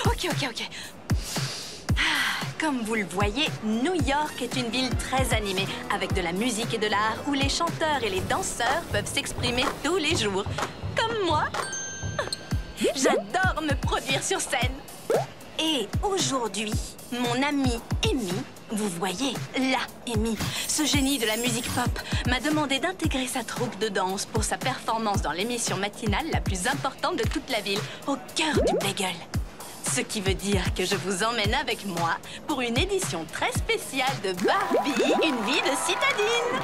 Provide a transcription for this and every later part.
Ok. Comme vous le voyez, New York est une ville très animée, avec de la musique et de l'art, où les chanteurs et les danseurs peuvent s'exprimer tous les jours. Comme moi. J'adore me produire sur scène. Et aujourd'hui, mon amie Amy, vous voyez, là, Amy, ce génie de la musique pop, m'a demandé d'intégrer sa troupe de danse pour sa performance dans l'émission matinale la plus importante de toute la ville, au cœur du Bagel. Ce qui veut dire que je vous emmène avec moi pour une édition très spéciale de Barbie, une vie de citadine.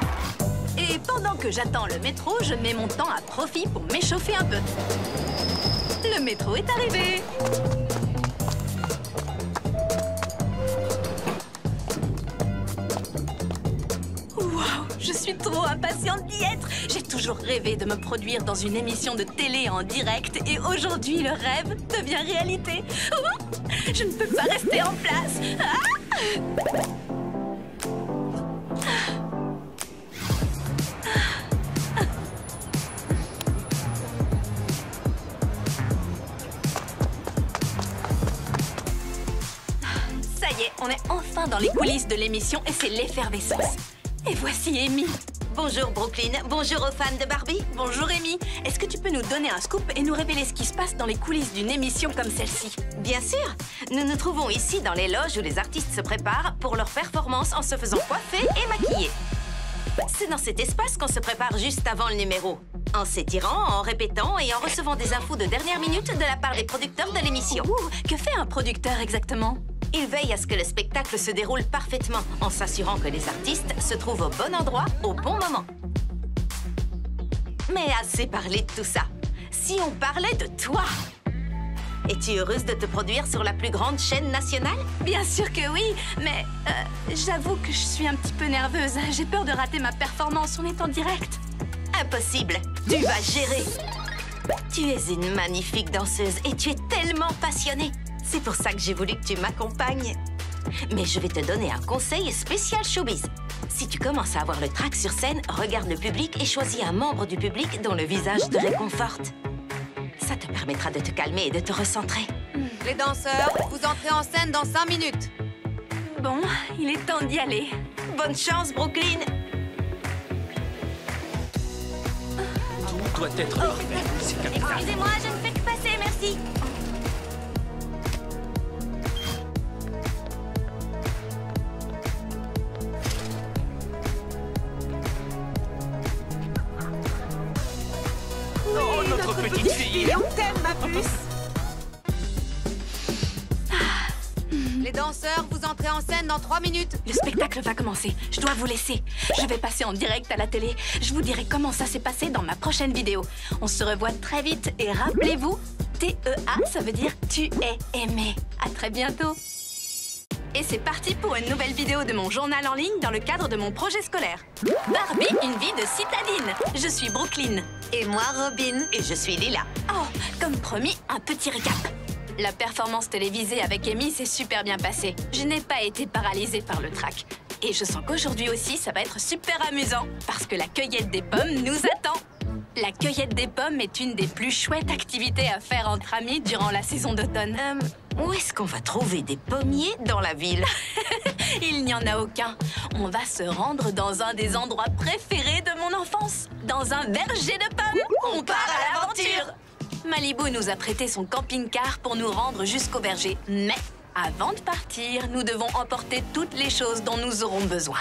Et pendant que j'attends le métro, je mets mon temps à profit pour m'échauffer un peu. Le métro est arrivé. Je suis trop impatiente d'y être. J'ai toujours rêvé de me produire dans une émission de télé en direct et aujourd'hui, le rêve devient réalité. Oh, je ne peux pas rester en place. Ça y est, on est enfin dans les coulisses de l'émission et c'est l'effervescence. Et voici Amy. Bonjour Brooklyn, bonjour aux fans de Barbie. Bonjour Amy. Est-ce que tu peux nous donner un scoop et nous révéler ce qui se passe dans les coulisses d'une émission comme celle-ci? Bien sûr. Nous nous trouvons ici dans les loges où les artistes se préparent pour leur performance en se faisant coiffer et maquiller. C'est dans cet espace qu'on se prépare juste avant le numéro. En s'étirant, en répétant et en recevant des infos de dernière minute de la part des producteurs de l'émission. Que fait un producteur exactement? Il veille à ce que le spectacle se déroule parfaitement, en s'assurant que les artistes se trouvent au bon endroit, au bon moment. Mais assez parlé de tout ça. Si on parlait de toi! Es-tu heureuse de te produire sur la plus grande chaîne nationale? Bien sûr que oui, mais j'avoue que je suis un petit peu nerveuse. J'ai peur de rater ma performance, on est en direct. Impossible! Tu vas gérer! Tu es une magnifique danseuse et tu es tellement passionnée. C'est pour ça que j'ai voulu que tu m'accompagnes. Mais je vais te donner un conseil spécial showbiz. Si tu commences à avoir le trac sur scène, regarde le public et choisis un membre du public dont le visage te réconforte. Ça te permettra de te calmer et de te recentrer. Les danseurs, vous entrez en scène dans 5 minutes. Bon, il est temps d'y aller. Bonne chance, Brooklyn. Tout doit être parfait. C'est capital. Excusez-moi, je ne fais que passer, merci. Oh, notre petite fille! On t'aime, ma puce. Les danseurs, vous entrez en scène dans 3 minutes. Le spectacle va commencer. Je dois vous laisser. Je vais passer en direct à la télé. Je vous dirai comment ça s'est passé dans ma prochaine vidéo. On se revoit très vite et rappelez-vous, TEA, ça veut dire tu es aimé. À très bientôt. Et c'est parti pour une nouvelle vidéo de mon journal en ligne dans le cadre de mon projet scolaire. Barbie, une vie de citadine. Je suis Brooklyn. Et moi, Robin. Et je suis Lila. Oh, comme promis, un petit récap. La performance télévisée avec Amy s'est super bien passée. Je n'ai pas été paralysée par le trac. Et je sens qu'aujourd'hui aussi, ça va être super amusant. Parce que la cueillette des pommes nous attend. La cueillette des pommes est une des plus chouettes activités à faire entre amis durant la saison d'automne. Où est-ce qu'on va trouver des pommiers dans la ville? Il n'y en a aucun. On va se rendre dans un des endroits préférés de mon enfance. Dans un verger de pommes. On part à l'aventure. Malibu nous a prêté son camping-car pour nous rendre jusqu'au verger. Mais avant de partir, nous devons emporter toutes les choses dont nous aurons besoin.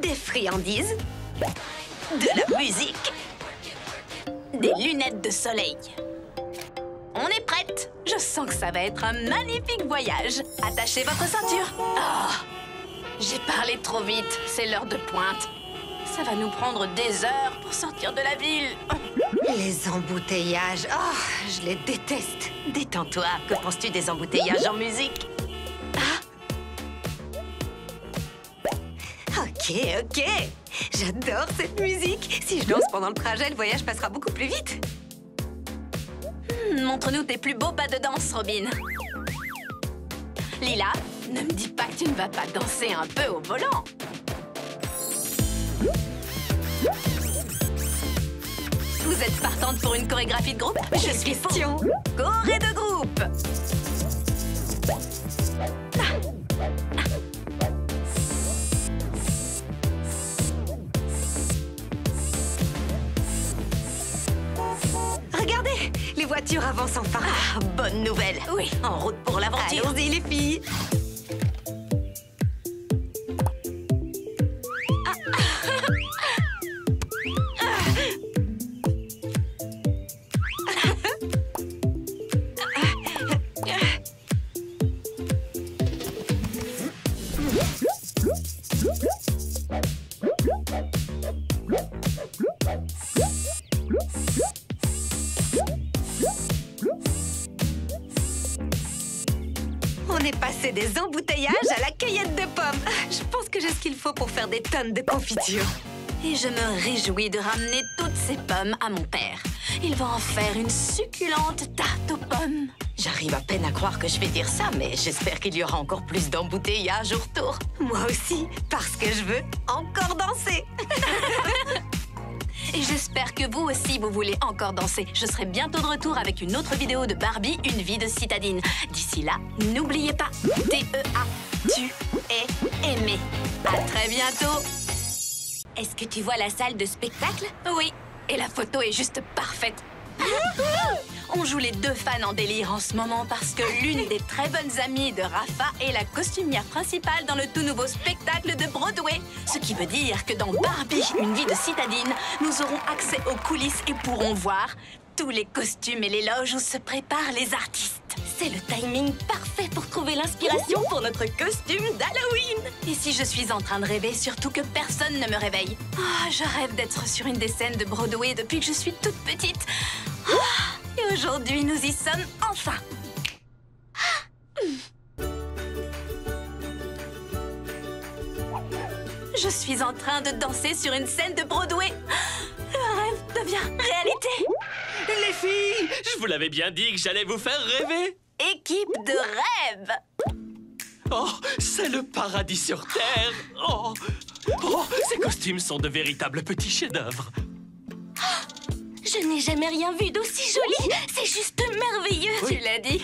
Des friandises, de la musique, des lunettes de soleil. On est prête. Je sens que ça va être un magnifique voyage. Attachez votre ceinture. Oh, j'ai parlé trop vite. C'est l'heure de pointe. Ça va nous prendre des heures pour sortir de la ville. Les embouteillages, oh, je les déteste. Détends-toi, que penses-tu des embouteillages en musique? Ok. J'adore cette musique. Si je danse pendant le trajet, le voyage passera beaucoup plus vite. Montre-nous tes plus beaux pas de danse, Robin. Lila, ne me dis pas que tu ne vas pas danser un peu au volant. Vous êtes partante pour une chorégraphie de groupe? Je suis question. Choré de groupe. voitures avancent enfin. Ah, bonne nouvelle. Oui. En route pour l'aventure. Allons-y, les filles. On est passé des embouteillages à la cueillette de pommes. Je pense que j'ai ce qu'il faut pour faire des tonnes de confiture. Et je me réjouis de ramener toutes ces pommes à mon père. Il va en faire une succulente tarte aux pommes. J'arrive à peine à croire que je vais dire ça, mais j'espère qu'il y aura encore plus d'embouteillages au retour. Moi aussi, parce que je veux encore danser. Et j'espère que vous aussi, vous voulez encore danser. Je serai bientôt de retour avec une autre vidéo de Barbie, une vie de citadine. D'ici là, n'oubliez pas, TEA, tu es aimé. À très bientôt. Est-ce que tu vois la salle de spectacle? Oui, et la photo est juste parfaite. On joue les deux fans en délire en ce moment parce que l'une des très bonnes amies de Rafa est la costumière principale dans le tout nouveau spectacle de Broadway. Ce qui veut dire que dans Barbie, une vie de citadine, nous aurons accès aux coulisses et pourrons voir tous les costumes et les loges où se préparent les artistes. C'est le timing parfait pour trouver l'inspiration pour notre costume d'Halloween. Et si je suis en train de rêver, surtout que personne ne me réveille. Ah, je rêve d'être sur une des scènes de Broadway depuis que je suis toute petite. Ah, et aujourd'hui, nous y sommes enfin. Je suis en train de danser sur une scène de Broadway. Le rêve devient réalité. Les filles, je vous l'avais bien dit que j'allais vous faire rêver. Équipe de rêve. Oh, c'est le paradis sur Terre. Oh, ces costumes sont de véritables petits chefs-d'œuvre. Je n'ai jamais rien vu d'aussi joli. C'est juste merveilleux. Tu l'as dit.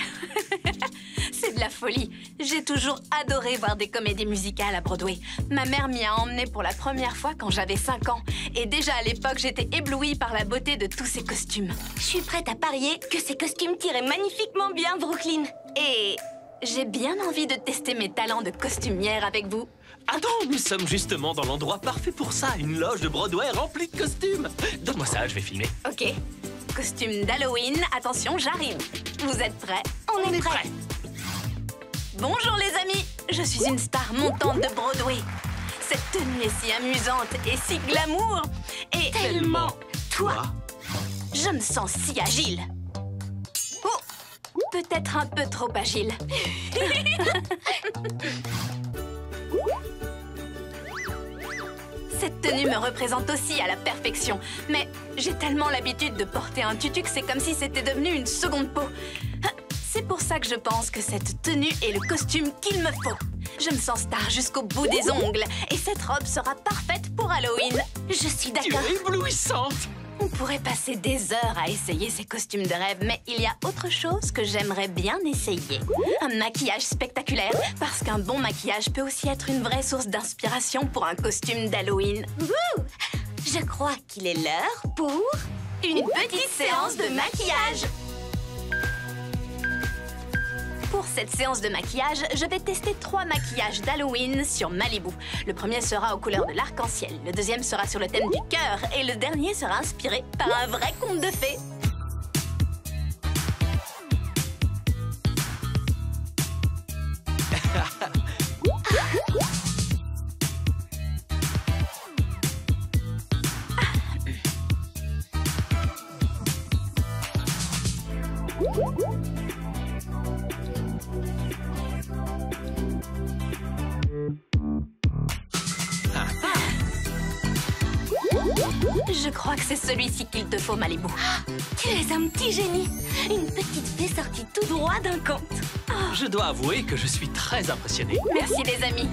C'est de la folie. J'ai toujours adoré voir des comédies musicales à Broadway. Ma mère m'y a emmenée pour la première fois quand j'avais 5 ans. Et déjà à l'époque, j'étais éblouie par la beauté de tous ces costumes. Je suis prête à parier que ces costumes tiraient magnifiquement bien, Brooklyn. Et j'ai bien envie de tester mes talents de costumière avec vous. Attends, nous sommes justement dans l'endroit parfait pour ça. Une loge de Broadway remplie de costumes. Donne-moi ça, je vais filmer. Ok. Costume d'Halloween. Attention, j'arrive. Vous êtes prêts? On est prêts. Bonjour les amis, je suis une star montante de Broadway. Cette tenue est si amusante et si glamour. Et Tellement toi. Je me sens si agile. Oh, peut-être un peu trop agile. Cette tenue me représente aussi à la perfection. Mais j'ai tellement l'habitude de porter un tutu que c'est comme si c'était devenu une seconde peau. C'est pour ça que je pense que cette tenue est le costume qu'il me faut. Je me sens star jusqu'au bout des ongles. Et cette robe sera parfaite pour Halloween. Je suis Tu d'accord. es éblouissante. On pourrait passer des heures à essayer ces costumes de rêve, mais il y a autre chose que j'aimerais bien essayer. Un maquillage spectaculaire, parce qu'un bon maquillage peut aussi être une vraie source d'inspiration pour un costume d'Halloween. Wouh! Je crois qu'il est l'heure pour Une petite séance de maquillage. Pour cette séance de maquillage, je vais tester 3 maquillages d'Halloween sur Malibu. Le premier sera aux couleurs de l'arc-en-ciel, le deuxième sera sur le thème du cœur et le dernier sera inspiré par un vrai conte de fées. Je crois que c'est celui-ci qu'il te faut, Malibu. Tu es un petit génie. Une petite fée sortie tout droit d'un conte. Je dois avouer que je suis très impressionné. Merci les amis.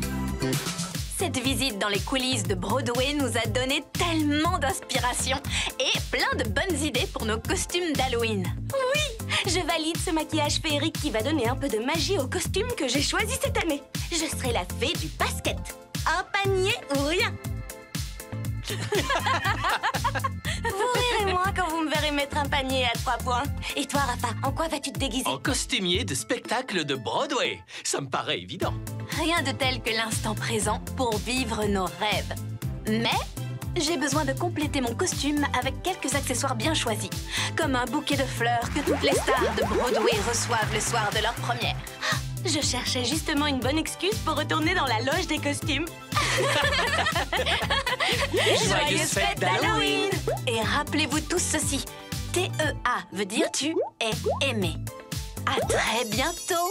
Cette visite dans les coulisses de Broadway nous a donné tellement d'inspiration et plein de bonnes idées pour nos costumes d'Halloween. Oui, je valide ce maquillage féerique qui va donner un peu de magie au costume que j'ai choisi cette année. Je serai la fée du basket. Un panier ou rien. Vous rirez moins quand vous me verrez mettre un panier à 3 points. Et toi, Rafa, en quoi vas-tu te déguiser? En costumier de spectacle de Broadway. Ça me paraît évident. Rien de tel que l'instant présent pour vivre nos rêves. Mais j'ai besoin de compléter mon costume avec quelques accessoires bien choisis, comme un bouquet de fleurs que toutes les stars de Broadway reçoivent le soir de leur première. Je cherchais justement une bonne excuse pour retourner dans la loge des costumes. Joyeuse fête d'Halloween! Et rappelez-vous tous ceci. TEA veut dire tu es aimé. À très bientôt!